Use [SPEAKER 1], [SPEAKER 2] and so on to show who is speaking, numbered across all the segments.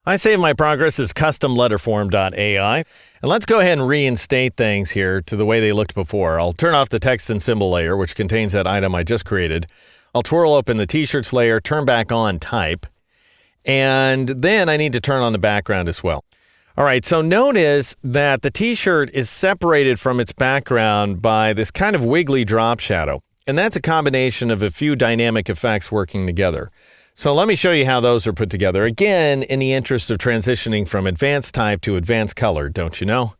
[SPEAKER 1] I save my progress as customletterform.ai, and let's go ahead and reinstate things here to the way they looked before. I'll turn off the text and symbol layer, which contains that item I just created. I'll twirl open the t-shirts layer, turn back on type, and then I need to turn on the background as well. All right, so notice that the t-shirt is separated from its background by this kind of wiggly drop shadow, and that's a combination of a few dynamic effects working together. So let me show you how those are put together. Again, in the interest of transitioning from advanced type to advanced color, don't you know?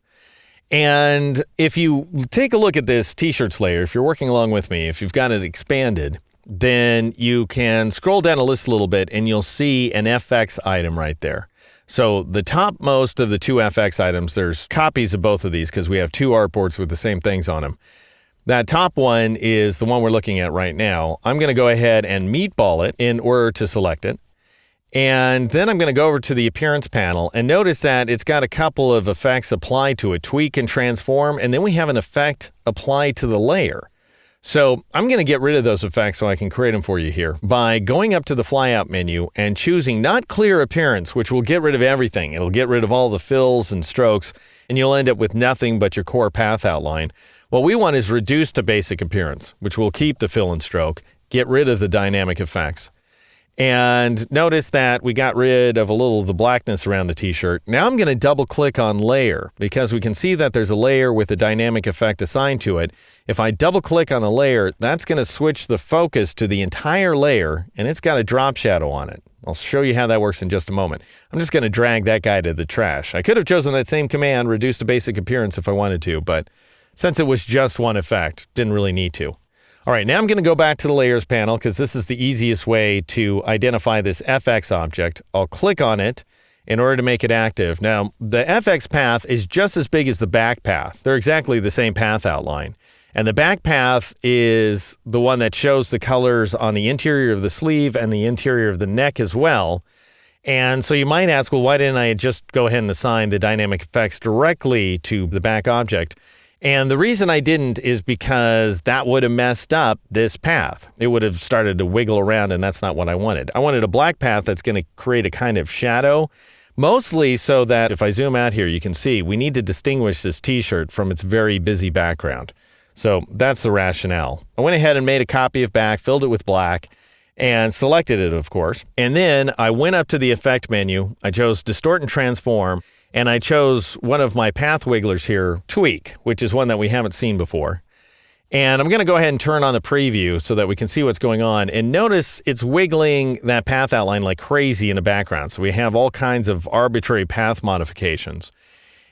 [SPEAKER 1] And if you take a look at this t-shirts layer, if you're working along with me, if you've got it expanded, then you can scroll down a list a little bit and you'll see an FX item right there. So the topmost of the two FX items, there's copies of both of these because we have two artboards with the same things on them. That top one is the one we're looking at right now. I'm going to go ahead and meatball it in order to select it. And then I'm going to go over to the appearance panel and notice that it's got a couple of effects applied to it, tweak and transform, and then we have an effect applied to the layer. So I'm going to get rid of those effects so I can create them for you here by going up to the flyout menu and choosing not clear appearance, which will get rid of everything. It'll get rid of all the fills and strokes, and you'll end up with nothing but your core path outline. What we want is reduce to basic appearance, which will keep the fill and stroke, get rid of the dynamic effects. And notice that we got rid of a little of the blackness around the t-shirt. Now I'm going to double click on layer because we can see that there's a layer with a dynamic effect assigned to it. If I double click on a layer, that's going to switch the focus to the entire layer, and it's got a drop shadow on it. I'll show you how that works in just a moment. I'm just going to drag that guy to the trash. I could have chosen that same command, reduce to basic appearance if I wanted to, but since it was just one effect, didn't really need to. All right, now I'm going to go back to the layers panel because this is the easiest way to identify this FX object. I'll click on it in order to make it active. Now, the FX path is just as big as the back path. They're exactly the same path outline. And the back path is the one that shows the colors on the interior of the sleeve and the interior of the neck as well. And so you might ask, well, why didn't I just go ahead and assign the dynamic effects directly to the back object? And the reason I didn't is because that would have messed up this path. It would have started to wiggle around, and that's not what I wanted. I wanted a black path that's going to create a kind of shadow, mostly so that if I zoom out here, you can see we need to distinguish this t-shirt from its very busy background. So that's the rationale. I went ahead and made a copy of back, filled it with black, and selected it, of course. And then I went up to the effect menu. I chose Distort and Transform. And I chose one of my path wigglers here, Tweak, which is one that we haven't seen before. And I'm going to go ahead and turn on the preview so that we can see what's going on. And notice it's wiggling that path outline like crazy in the background. So we have all kinds of arbitrary path modifications.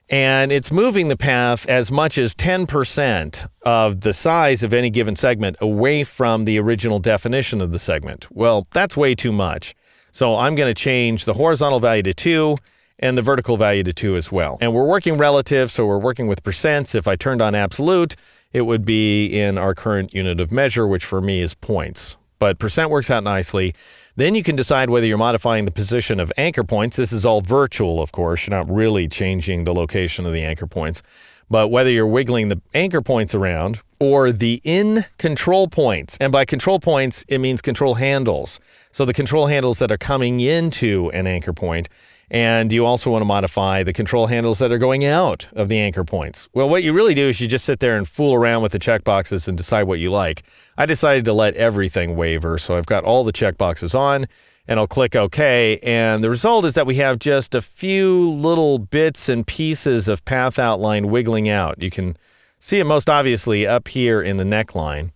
[SPEAKER 1] And it's moving the path as much as 10% of the size of any given segment away from the original definition of the segment. Well, that's way too much. So I'm going to change the horizontal value to 2. And the vertical value to 2 as well. And we're working relative, so we're working with percents. If I turned on absolute, it would be in our current unit of measure, which for me is points. But percent works out nicely. Then you can decide whether you're modifying the position of anchor points. This is all virtual, of course. You're not really changing the location of the anchor points. But whether you're wiggling the anchor points around or the in control points. And by control points, it means control handles. So the control handles that are coming into an anchor point. And you also want to modify the control handles that are going out of the anchor points. Well, what you really do is you just sit there and fool around with the checkboxes and decide what you like. I decided to let everything waver, so I've got all the checkboxes on, and I'll click OK. And the result is that we have just a few little bits and pieces of path outline wiggling out. You can see it most obviously up here in the neckline.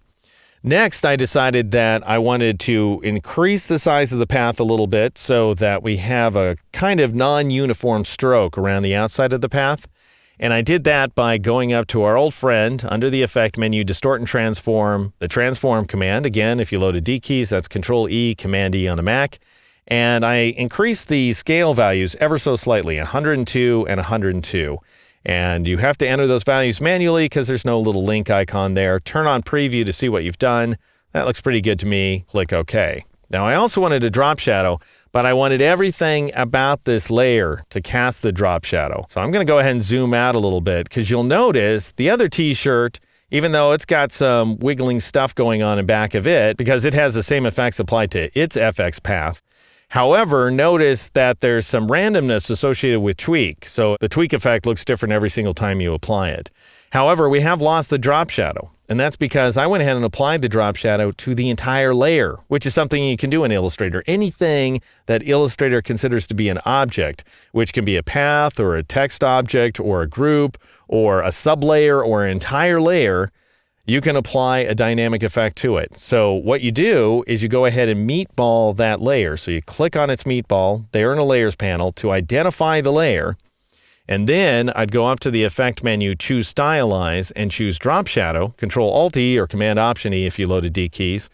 [SPEAKER 1] Next, I decided that I wanted to increase the size of the path a little bit so that we have a kind of non-uniform stroke around the outside of the path. And I did that by going up to our old friend under the Effect menu, Distort and Transform, the Transform command. Again, if you load a D keys, that's Control-E, Command-E on the Mac. And I increased the scale values ever so slightly, 102 and 102. And you have to enter those values manually because there's no little link icon there. Turn on preview to see what you've done. That looks pretty good to me. Click OK. Now, I also wanted a drop shadow, but I wanted everything about this layer to cast the drop shadow. So I'm going to go ahead and zoom out a little bit because you'll notice the other t-shirt, even though it's got some wiggling stuff going on in back of it, because it has the same effects applied to its FX path, However, notice that there's some randomness associated with tweak. So the tweak effect looks different every single time you apply it. However, we have lost the drop shadow. And that's because I went ahead and applied the drop shadow to the entire layer, which is something you can do in Illustrator. Anything that Illustrator considers to be an object, which can be a path or a text object or a group or a sublayer or an entire layer, you can apply a dynamic effect to it. So what you do is you go ahead and meatball that layer. So you click on its meatball there in a layers panel to identify the layer. And then I'd go up to the effect menu, choose stylize and choose drop shadow, Control-Alt-E or Command-Option-E if you loaded D keys.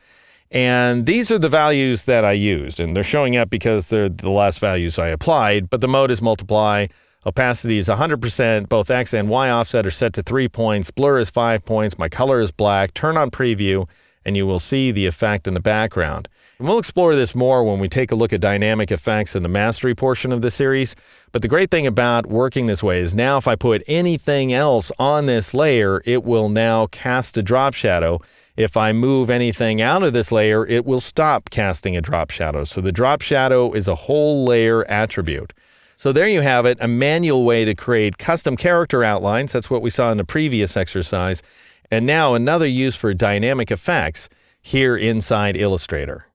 [SPEAKER 1] And these are the values that I used. And they're showing up because they're the last values I applied, but the mode is multiply. Opacity is 100%, both X and Y offset are set to 3 points, blur is 5 points, my color is black, turn on preview, and you will see the effect in the background. And we'll explore this more when we take a look at dynamic effects in the mastery portion of the series. But the great thing about working this way is now if I put anything else on this layer, it will now cast a drop shadow. If I move anything out of this layer, it will stop casting a drop shadow. So the drop shadow is a whole layer attribute. So there you have it, a manual way to create custom character outlines. That's what we saw in the previous exercise. And now another use for dynamic effects here inside Illustrator.